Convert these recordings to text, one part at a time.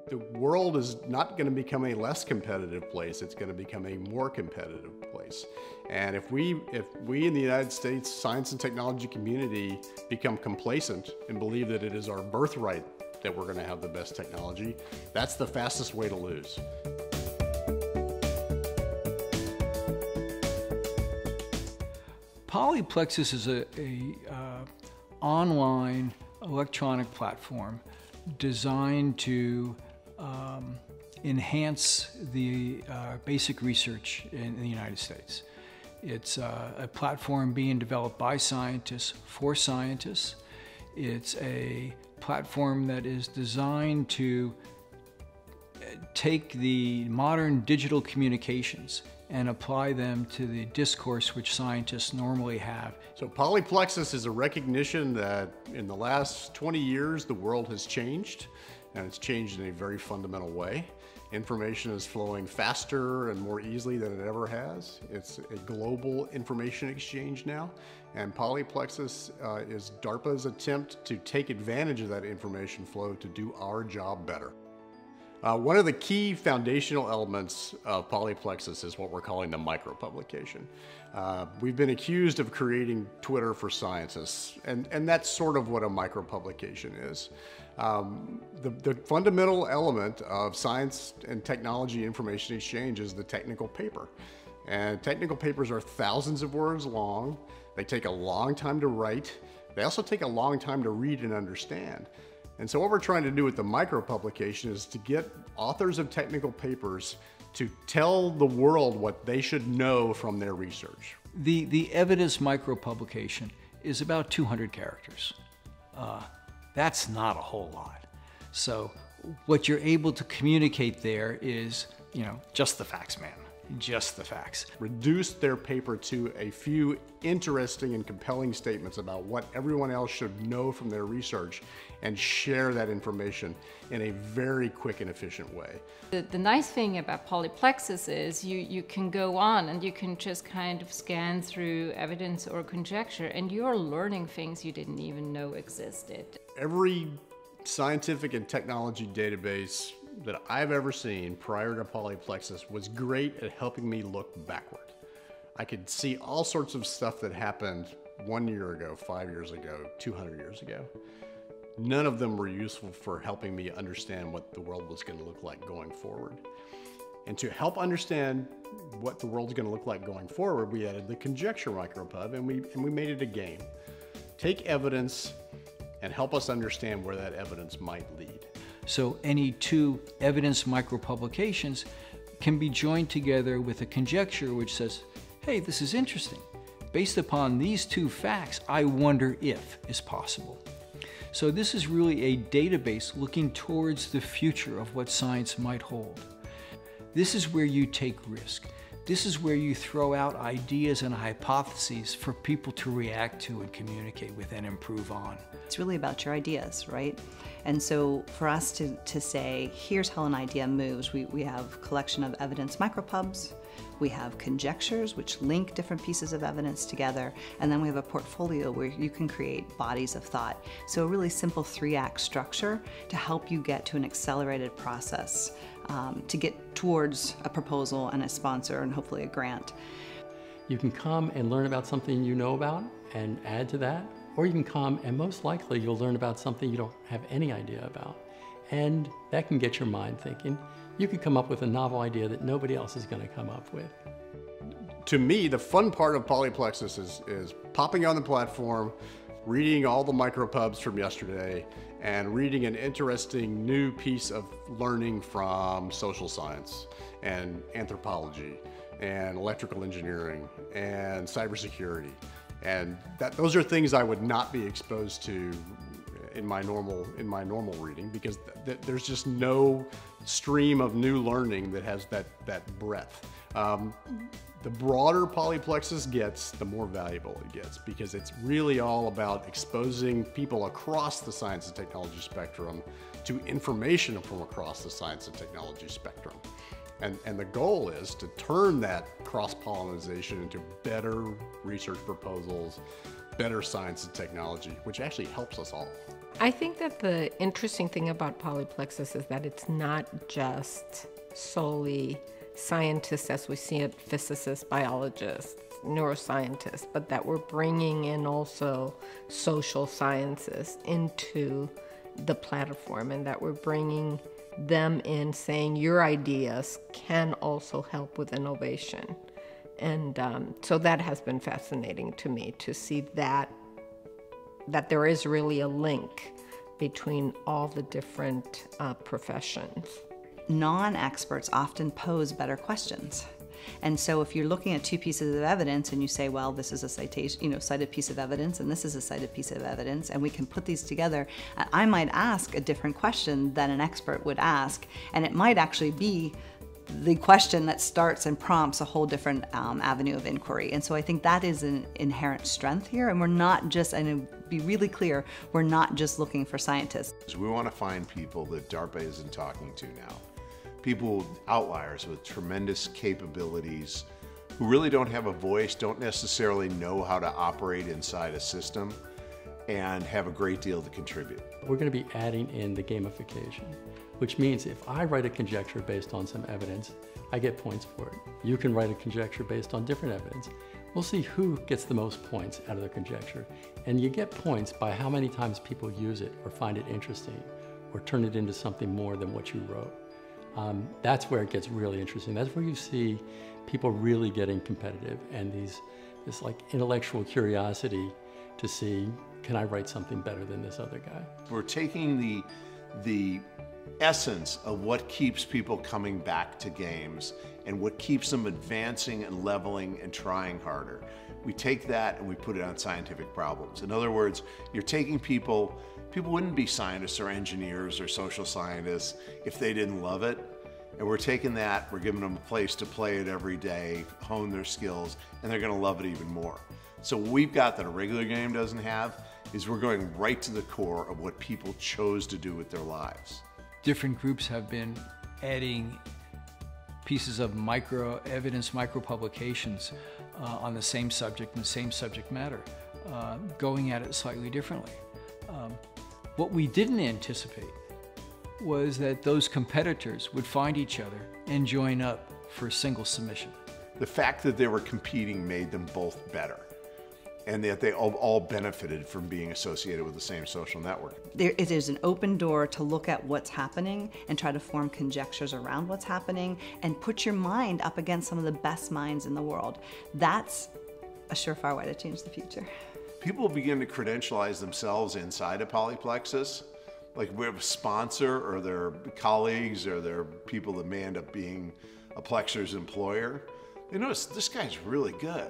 the world is not going to become a less competitive place, it's going to become a more competitive place. And if we in the United States science and technology community become complacent and believe that it is our birthright that we're going to have the best technology, that's the fastest way to lose. Polyplexus is a online electronic platform designed to enhance the basic research in the United States. It's a platform being developed by scientists for scientists. It's a platform that is designed to take the modern digital communications and apply them to the discourse which scientists normally have. So Polyplexus is a recognition that in the last 20 years, the world has changed, and it's changed in a very fundamental way. Information is flowing faster and more easily than it ever has. It's a global information exchange now, and Polyplexus is DARPA's attempt to take advantage of that information flow to do our job better. One of the key foundational elements of Polyplexus is what we're calling the micropublication. We've been accused of creating Twitter for scientists, and that's sort of what a micropublication is. The fundamental element of science and technology information exchange is the technical paper. And technical papers are thousands of words long. They take a long time to write. They also take a long time to read and understand. And so what we're trying to do with the micropublication is to get authors of technical papers to tell the world what they should know from their research. The evidence micropublication is about 200 characters. That's not a whole lot. So what you're able to communicate there is, just the facts, man. Just the facts. Reduce their paper to a few interesting and compelling statements about what everyone else should know from their research and share that information in a very quick and efficient way. The nice thing about Polyplexus is you can go on and you can just kind of scan through evidence or conjecture, and you're learning things you didn't even know existed. Every scientific and technology database that I've ever seen prior to Polyplexus was great at helping me look backward. I could see all sorts of stuff that happened 1 year ago, 5 years ago, 200 years ago. None of them were useful for helping me understand what the world was going to look like going forward. And to help understand what the world's going to look like going forward, we added the conjecture micropub, and we made it a game. Take evidence and help us understand where that evidence might lead. So any two evidence micropublications can be joined together with a conjecture which says, hey, this is interesting. Based upon these two facts, I wonder if is possible. So this is really a database looking towards the future of what science might hold. This is where you take risk. This is where you throw out ideas and hypotheses for people to react to and communicate with and improve on. It's really about your ideas, right? And so for us to say, here's how an idea moves, we have a collection of evidence micropubs, we have conjectures which link different pieces of evidence together, and then we have a portfolio where you can create bodies of thought. So a really simple 3-act structure to help you get to an accelerated process to get towards a proposal and a sponsor and hopefully a grant. You can come and learn about something you know about and add to that, or you can come and most likely you'll learn about something you don't have any idea about. And that can get your mind thinking. You could come up with a novel idea that nobody else is going to come up with. To me, the fun part of Polyplexus is popping on the platform, reading all the micropubs from yesterday, and reading an interesting new piece of learning from social science and anthropology and electrical engineering and cybersecurity. And those are things I would not be exposed to in my normal reading, because there's just no stream of new learning that has that breadth. The broader Polyplexus gets, the more valuable it gets, because it's really all about exposing people across the science and technology spectrum to information from across the science and technology spectrum. And the goal is to turn that cross-pollination into better research proposals, better science and technology, which actually helps us all. I think that the interesting thing about Polyplexus is that it's not just solely scientists as we see it, physicists, biologists, neuroscientists, but that we're bringing in also social sciences into the platform, and that we're bringing them in saying your ideas can also help with innovation. And so that has been fascinating to me, to see that there is really a link between all the different professions. Non-experts often pose better questions. And so if you're looking at two pieces of evidence and you say, well, this is a citation, cited piece of evidence, and this is a cited piece of evidence, and we can put these together, I might ask a different question than an expert would ask, and it might actually be the question that starts and prompts a whole different avenue of inquiry. And so I think that is an inherent strength here, and we're not just, and to be really clear, we're not just looking for scientists. We want to find people that DARPA isn't talking to now. People, outliers with tremendous capabilities, who really don't have a voice, don't necessarily know how to operate inside a system, and have a great deal to contribute. We're going to be adding in the gamification, which means if I write a conjecture based on some evidence, I get points for it. You can write a conjecture based on different evidence. We'll see who gets the most points out of the conjecture. And you get points by how many times people use it or find it interesting or turn it into something more than what you wrote. That's where it gets really interesting. That's where you see people really getting competitive and this like intellectual curiosity to see, can I write something better than this other guy? We're taking the essence of what keeps people coming back to games and what keeps them advancing and leveling and trying harder. We take that and we put it on scientific problems. In other words, you're taking people wouldn't be scientists or engineers or social scientists if they didn't love it. And we're taking that, we're giving them a place to play it every day, hone their skills, and they're gonna love it even more. So what we've got that a regular game doesn't have is we're going right to the core of what people chose to do with their lives. Different groups have been adding pieces of evidence micro-publications on the same subject and the same subject matter, going at it slightly differently. What we didn't anticipate was that those competitors would find each other and join up for a single submission. The fact that they were competing made them both better, and that they all benefited from being associated with the same social network. It is an open door to look at what's happening and try to form conjectures around what's happening and put your mind up against some of the best minds in the world. That's a surefire way to change the future. People begin to credentialize themselves inside of Polyplexus. Like we have a sponsor or their colleagues or their people that may end up being a Plexer's employer. They notice this guy's really good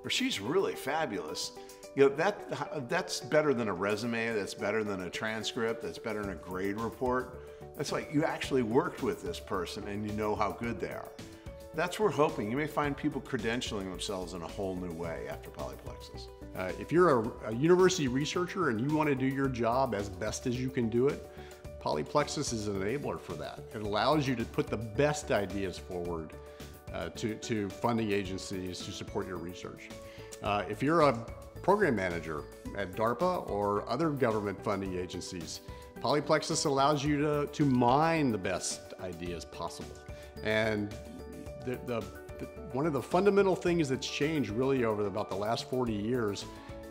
or she's really fabulous. That's better than a resume, that's better than a transcript, that's better than a grade report. That's like you actually worked with this person and you know how good they are. That's what we're hoping. You may find people credentialing themselves in a whole new way after Polyplexus. If you're a university researcher and you want to do your job as best as you can do it, Polyplexus is an enabler for that. It allows you to put the best ideas forward to funding agencies to support your research. If you're a program manager at DARPA or other government funding agencies, Polyplexus allows you to mine the best ideas possible. And one of the fundamental things that's changed really over about the last 40 years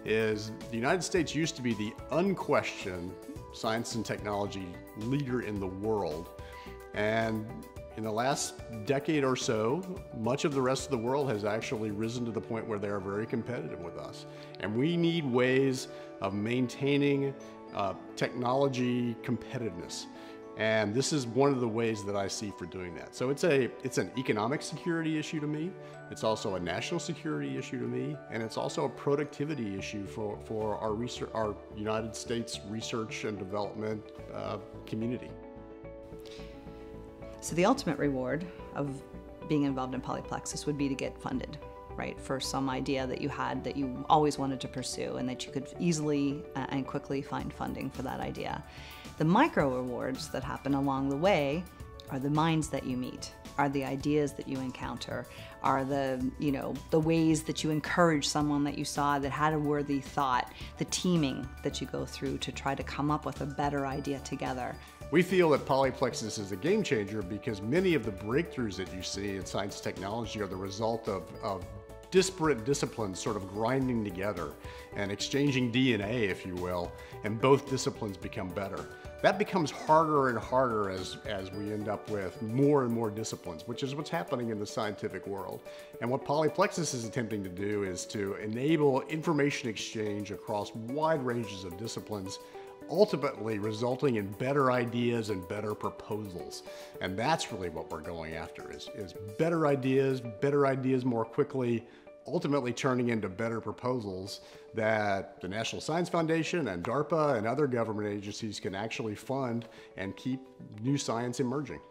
is the United States used to be the unquestioned science and technology leader in the world. And in the last decade or so, much of the rest of the world has actually risen to the point where they are very competitive with us. And we need ways of maintaining technology competitiveness. And this is one of the ways that I see for doing that. So it's an economic security issue to me. It's also a national security issue to me. And it's also a productivity issue for our United States research and development community. So the ultimate reward of being involved in Polyplexus would be to get funded, right, for some idea that you had that you always wanted to pursue and that you could easily and quickly find funding for that idea. The micro rewards that happen along the way are the minds that you meet, are the ideas that you encounter, are the, the ways that you encourage someone that you saw that had a worthy thought, the teaming that you go through to try to come up with a better idea together. We feel that Polyplexus is a game changer because many of the breakthroughs that you see in science technology are the result of disparate disciplines sort of grinding together and exchanging DNA, if you will, and both disciplines become better. That becomes harder and harder as we end up with more and more disciplines, which is what's happening in the scientific world. And what Polyplexus is attempting to do is to enable information exchange across wide ranges of disciplines, ultimately resulting in better ideas and better proposals. And that's really what we're going after, is better ideas more quickly, ultimately turning into better proposals that the National Science Foundation and DARPA and other government agencies can actually fund and keep new science emerging.